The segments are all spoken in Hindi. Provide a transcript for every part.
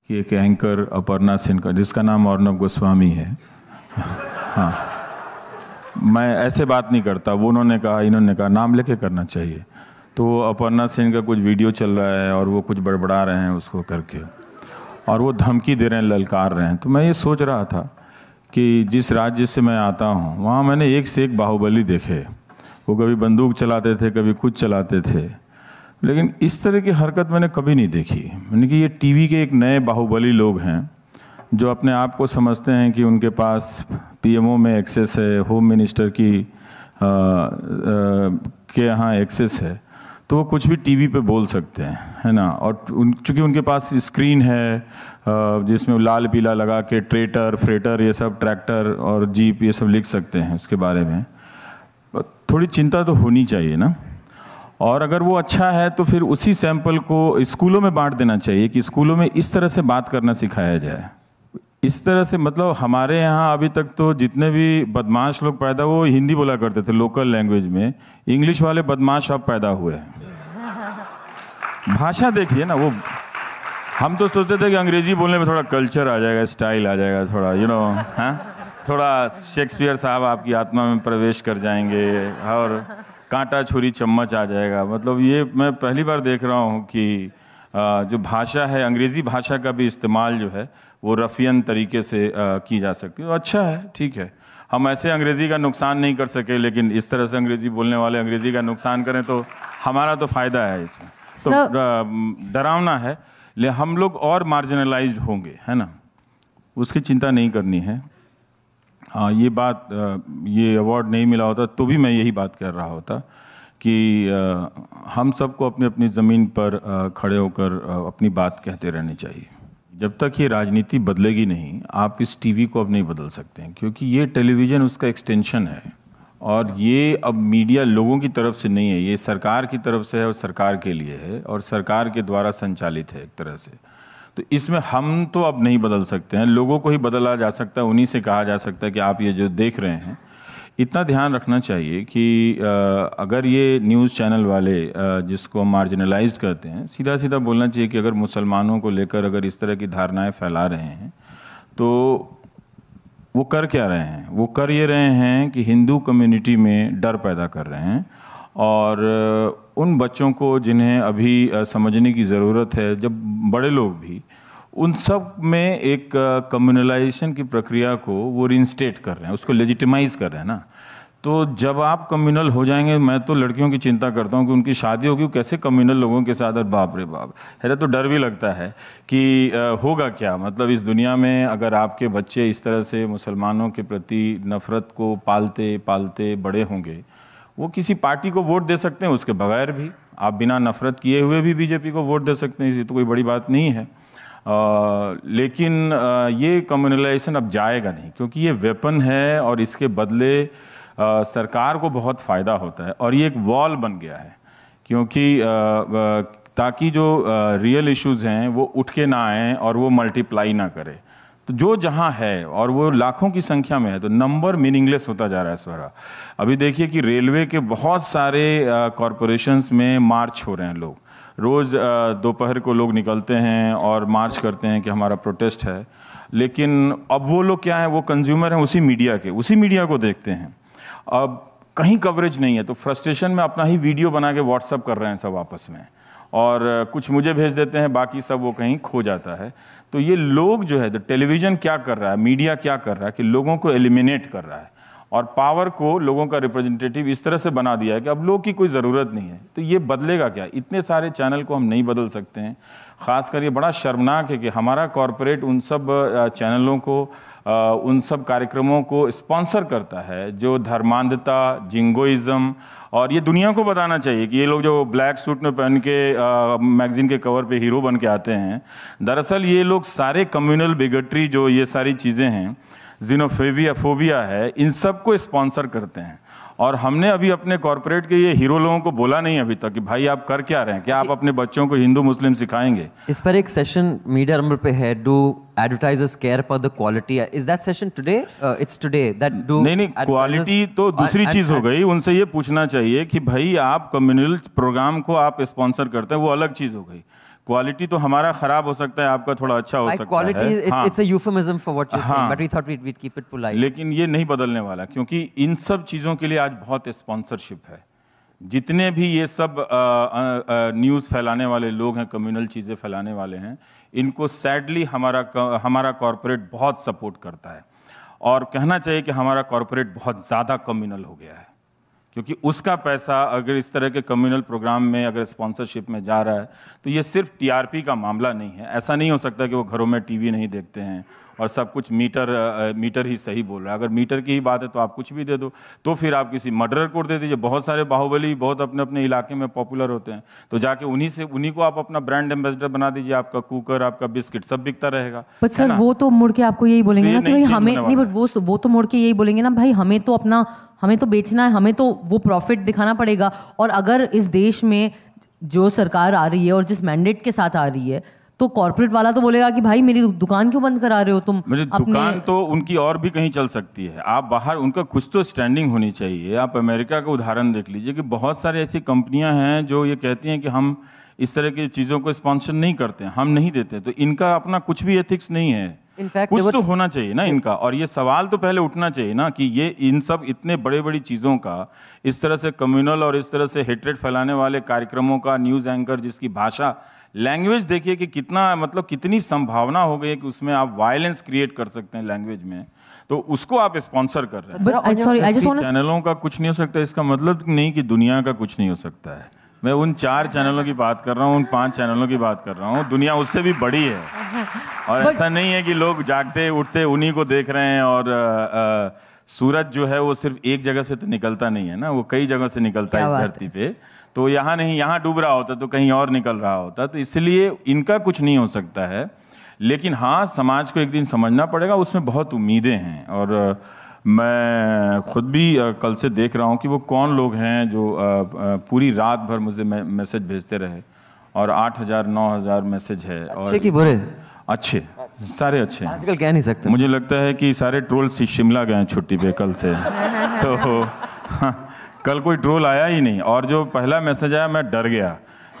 कि एक एंकर अपर्णा सेन का, जिसका नाम अर्नब गोस्वामी है, हाँ, मैं ऐसे बात नहीं करता, वो उन्होंने कहा इन्होंने कहा, नाम लेके करना चाहिए। तो अपर्णा सेन का कुछ वीडियो चल रहा है और वो कुछ बड़बड़ा रहे हैं उसको करके, और वो धमकी दे रहे हैं, ललकार रहे हैं। तो मैं ये सोच रहा था कि जिस राज्य से मैं आता हूँ वहाँ मैंने एक से एक बाहुबली देखे। वो कभी बंदूक चलाते थे, कभी कुछ चलाते थे, लेकिन इस तरह की हरकत मैंने कभी नहीं देखी। मैंने कि ये टीवी के एक नए बाहुबली लोग हैं जो अपने आप को समझते हैं कि उनके पास पीएमओ में एक्सेस है, होम मिनिस्टर की के यहाँ एक्सेस है, तो वो कुछ भी टीवी पे बोल सकते हैं, है ना। और चूँकि उनके पास स्क्रीन है जिसमें लाल पीला लगा के ट्रेटर, फ्रेटर, ये सब, ट्रैक्टर और जीप, ये सब लिख सकते हैं उसके बारे में। थोड़ी चिंता तो होनी चाहिए ना। और अगर वो अच्छा है तो फिर उसी सैंपल को स्कूलों में बांट देना चाहिए कि स्कूलों में इस तरह से बात करना सिखाया जाए। इस तरह से, मतलब हमारे यहाँ अभी तक तो जितने भी बदमाश लोग पैदा वो हिंदी बोला करते थे लोकल लैंग्वेज में, इंग्लिश वाले बदमाश अब पैदा हुए हैं। भाषा देखिए ना, वो हम तो सोचते थे कि अंग्रेजी बोलने में थोड़ा कल्चर आ जाएगा, स्टाइल आ जाएगा, थोड़ा हाँ, थोड़ा शेक्सपियर साहब आपकी आत्मा में प्रवेश कर जाएंगे और कांटा छुरी चम्मच आ जाएगा। मतलब ये मैं पहली बार देख रहा हूँ कि जो भाषा है, अंग्रेज़ी भाषा का भी इस्तेमाल जो है वो रफियन तरीके से की जा सकती है। तो अच्छा है, ठीक है। हम ऐसे अंग्रेज़ी का नुकसान नहीं कर सके, लेकिन इस तरह से अंग्रेज़ी बोलने वाले अंग्रेज़ी का नुकसान करें तो हमारा तो फ़ायदा है इसमें। तो डरावना है, ले हम लोग और मार्जिनलाइज्ड होंगे, है ना, उसकी चिंता नहीं करनी है। ये बात, ये अवार्ड नहीं मिला होता तो भी मैं यही बात कर रहा होता कि हम सबको अपनी अपनी ज़मीन पर खड़े होकर अपनी बात कहते रहनी चाहिए। जब तक ये राजनीति बदलेगी नहीं, आप इस टीवी को अब नहीं बदल सकते हैं, क्योंकि ये टेलीविज़न उसका एक्सटेंशन है और ये अब मीडिया लोगों की तरफ से नहीं है, ये सरकार की तरफ से है और सरकार के लिए है और सरकार के द्वारा संचालित है एक तरह से। तो इसमें हम तो अब नहीं बदल सकते हैं, लोगों को ही बदला जा सकता है, उन्हीं से कहा जा सकता है कि आप ये जो देख रहे हैं। इतना ध्यान रखना चाहिए कि अगर ये न्यूज़ चैनल वाले जिसको मार्जिनलाइज्ड करते हैं, सीधा सीधा बोलना चाहिए कि अगर मुसलमानों को लेकर अगर इस तरह की धारणाएं फैला रहे हैं तो वो कर क्या रहे हैं? वो कर ये रहे हैं कि हिंदू कम्युनिटी में डर पैदा कर रहे हैं और उन बच्चों को जिन्हें अभी समझने की ज़रूरत है, जब बड़े लोग भी, उन सब में एक कम्युनलाइजेशन की प्रक्रिया को वो रिइंस्टेट कर रहे हैं, उसको लेजिटिमाइज कर रहे हैं ना। तो जब आप कम्युनल हो जाएंगे, मैं तो लड़कियों की चिंता करता हूँ कि उनकी शादी होगी कैसे कम्युनल लोगों के साथ, और बाप रे बाप, है तो डर भी लगता है कि होगा क्या। मतलब इस दुनिया में अगर आपके बच्चे इस तरह से मुसलमानों के प्रति नफरत को पालते पालते बड़े होंगे, वो किसी पार्टी को वोट दे सकते हैं, उसके बगैर भी आप बिना नफरत किए हुए भी बीजेपी को वोट दे सकते हैं, ये तो कोई बड़ी बात नहीं है। लेकिन ये कम्युनलाइजेशन अब जाएगा नहीं, क्योंकि ये वेपन है और इसके बदले सरकार को बहुत फ़ायदा होता है और ये एक वॉल बन गया है, क्योंकि ताकि जो रियल इश्यूज़ हैं वो उठ के ना आएँ और वो मल्टीप्लाई ना करे। तो जो जहाँ है और वो लाखों की संख्या में है, तो नंबर मीनिंगलेस होता जा रहा है स्वरा। अभी देखिए कि रेलवे के बहुत सारे कॉरपोरेशंस में मार्च हो रहे हैं, लोग रोज़ दोपहर को लोग निकलते हैं और मार्च करते हैं कि हमारा प्रोटेस्ट है। लेकिन अब वो लोग क्या हैं, वो कंज्यूमर हैं उसी मीडिया के, उसी मीडिया को देखते हैं। अब कहीं कवरेज नहीं है तो फ्रस्ट्रेशन में अपना ही वीडियो बना के व्हाट्सअप कर रहे हैं सब आपस में, और कुछ मुझे भेज देते हैं, बाकी सब वो कहीं खो जाता है। तो ये लोग जो है, तो टेलीविज़न क्या कर रहा है, मीडिया क्या कर रहा है कि लोगों को एलिमिनेट कर रहा है और पावर को लोगों का रिप्रेजेंटेटिव इस तरह से बना दिया है कि अब लोग की कोई ज़रूरत नहीं है। तो ये बदलेगा क्या? इतने सारे चैनल को हम नहीं बदल सकते हैं। ख़ासकर ये बड़ा शर्मनाक है कि हमारा कॉरपोरेट उन सब चैनलों को, उन सब कार्यक्रमों को स्पॉन्सर करता है जो धर्मांधता, जिंगोइज़्म, और ये दुनिया को बताना चाहिए कि ये लोग जो ब्लैक सूट में पहन के मैगजीन के कवर पे हीरो बन के आते हैं, दरअसल ये लोग सारे कम्युनल बिगटरी, जो ये सारी चीज़ें हैं, जिनोफोबिया, फोबिया है, इन सब को स्पॉन्सर करते हैं। और हमने अभी अपने कॉरपोरेट के ये हीरो लोगों को बोला नहीं अभी तक कि भाई आप कर क्या रहे हैं, क्या आप अपने बच्चों को हिंदू मुस्लिम सिखाएंगे? इस पर एक सेशन मीडिया नंबर पे है, do advertisers care about the quality, is that session today? It's today that do नहीं, क्वालिटी तो दूसरी चीज हो गई। उनसे ये पूछना चाहिए कि भाई आप कम्युनल प्रोग्राम को आप स्पॉन्सर करते हैं, वो अलग चीज हो गई। क्वालिटी तो हमारा खराब हो सकता है, आपका थोड़ा अच्छा हो By सकता quality, है। हाँ, it's a euphemism for what you're saying, हाँ, but we thought we'd keep it polite. लेकिन ये नहीं बदलने वाला, क्योंकि इन सब चीज़ों के लिए आज बहुत स्पॉन्सरशिप है। जितने भी ये सब न्यूज़ फैलाने वाले लोग हैं, कम्युनल चीज़ें फैलाने वाले हैं, इनको सैडली हमारा कॉरपोरेट बहुत सपोर्ट करता है। और कहना चाहिए कि हमारा कॉरपोरेट बहुत ज़्यादा कम्युनल हो गया है, क्योंकि उसका पैसा अगर इस तरह के कम्युनल प्रोग्राम में अगर स्पॉन्सरशिप में जा रहा है तो ये सिर्फ टीआरपी का मामला नहीं है। ऐसा नहीं हो सकता कि वो घरों में टीवी नहीं देखते हैं और सब कुछ मीटर ही सही बोल रहा है। अगर मीटर की ही बात है तो आप कुछ भी दे दो, तो फिर आप किसी मर्डरर को दे दीजिए। बहुत सारे बाहुबली बहुत अपने अपने इलाके में पॉपुलर होते हैं, तो जाके उन्हीं को आप अपना ब्रांड एम्बेसडर बना दीजिए। आपका कुकर, आपका बिस्किट सब बिकता रहेगा। बट सर वो तो मुड़ के आपको यही बोलेंगे ना कि भाई हमें नहीं, बट वो तो मुड़ के यही बोलेंगे ना भाई हमें तो बेचना है, हमें तो वो प्रॉफिट दिखाना पड़ेगा। और अगर इस देश में जो सरकार आ रही है और जिस मैंडेट के साथ आ रही है, तो कॉर्पोरेट वाला तो बोलेगा कि भाई मेरी दुकान क्यों बंद करा रहे हो तुम। मेरी दुकान तो उनकी और भी कहीं चल सकती है। आप बाहर, उनका कुछ तो स्टैंडिंग होनी चाहिए। आप अमेरिका का उदाहरण देख लीजिए कि बहुत सारे ऐसी कंपनियां हैं जो ये कहती हैं कि हम इस तरह की चीज़ों को स्पॉन्सर नहीं करते, हम नहीं देते। तो इनका अपना कुछ भी एथिक्स नहीं है। कुछ तो होना चाहिए ना इनका। और ये सवाल तो पहले उठना चाहिए ना कि ये इन सब इतने बड़े बड़ी चीज़ों का, इस तरह से कम्युनल और इस तरह से हेट्रेड फैलाने वाले कार्यक्रमों का न्यूज़ एंकर जिसकी भाषा, लैंग्वेज देखिए कि कितना, मतलब कितनी संभावना हो गई है कि उसमें आप वायलेंस क्रिएट कर सकते हैं लैंग्वेज में, तो उसको आप स्पॉन्सर कर रहे हैं। चैनलों का कुछ नहीं हो सकता, इसका मतलब नहीं कि दुनिया का कुछ नहीं हो सकता है। मैं उन 4 चैनलों की बात कर रहा हूँ, उन 5 चैनलों की बात कर रहा हूँ। दुनिया उससे भी बड़ी है। और ऐसा नहीं है कि लोग जागते उठते उन्हीं को देख रहे हैं। और सूरज जो है वो सिर्फ एक जगह से तो निकलता नहीं है ना, वो कई जगह से निकलता है इस धरती पे। तो यहाँ नहीं, यहाँ डूब रहा होता तो कहीं और निकल रहा होता। तो इसलिए इनका कुछ नहीं हो सकता है। लेकिन हाँ, समाज को एक दिन समझना पड़ेगा, उसमें बहुत उम्मीदें हैं। और मैं खुद भी कल से देख रहा हूँ कि वो कौन लोग हैं जो पूरी रात भर मुझे मैसेज भेजते रहे। और 8,000 9,000 मैसेज है। अच्छे कि बुरे? अच्छे, सारे अच्छे। आजकल कह नहीं सकते। मुझे लगता है कि सारे ट्रोल शिमला गए हैं छुट्टी पे कल से। तो कल कोई ट्रोल आया ही नहीं। और जो पहला मैसेज आया मैं डर गया।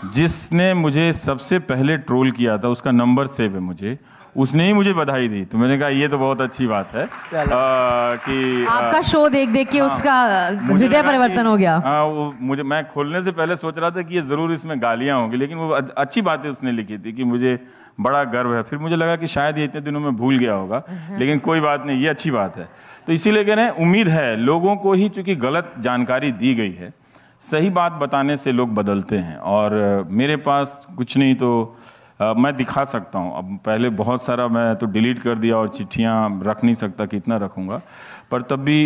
जिसने मुझे सबसे पहले ट्रोल किया था उसका नंबर सेव है मुझे, उसने ही मुझे बधाई दी। तो मैंने कहा ये तो बहुत अच्छी बात है कि आपका शो देख देख के उसका हृदय परिवर्तन हो गया। मैं खोलने से पहले सोच रहा था कि ये जरूर इसमें गालियां होंगी, लेकिन वो अच्छी बातें उसने लिखी थी कि मुझे बड़ा गर्व है। फिर मुझे लगा कि शायद ये इतने दिनों में भूल गया होगा, लेकिन कोई बात नहीं, ये अच्छी बात है। तो इसीलिए कह रहे हैं, उम्मीद है लोगों को ही, चूंकि गलत जानकारी दी गई है, सही बात बताने से लोग बदलते हैं। और मेरे पास कुछ नहीं तो मैं दिखा सकता हूँ। अब पहले बहुत सारा मैं तो डिलीट कर दिया और चिट्ठियाँ रख नहीं सकता, कितना रखूँगा। पर तब भी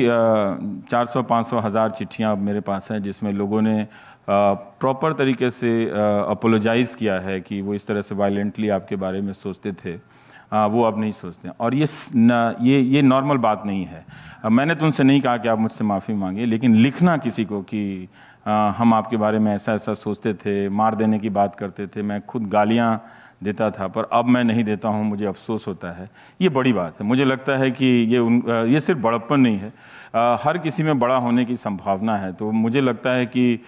400 500 हज़ार चिट्ठियाँ मेरे पास हैं जिसमें लोगों ने प्रॉपर तरीके से अपोलोजाइज़ किया है कि वो इस तरह से वायलेंटली आपके बारे में सोचते थे, वो अब नहीं सोचते। और ये नॉर्मल बात नहीं है। मैंने तो उनसे नहीं कहा कि आप मुझसे माफ़ी मांगिए, लेकिन लिखना किसी को कि हम आपके बारे में ऐसा ऐसा सोचते थे, मार देने की बात करते थे, मैं खुद गालियाँ देता था पर अब मैं नहीं देता हूँ, मुझे अफसोस होता है, ये बड़ी बात है। मुझे लगता है कि ये सिर्फ बड़प्पन नहीं है, हर किसी में बड़ा होने की संभावना है। तो मुझे लगता है कि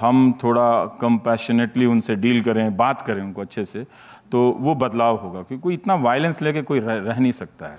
हम थोड़ा कंपैशनेटली उनसे डील करें, बात करें उनको अच्छे से, तो वो बदलाव होगा। क्योंकि कोई इतना वायलेंस लेके कोई रह नहीं सकता है।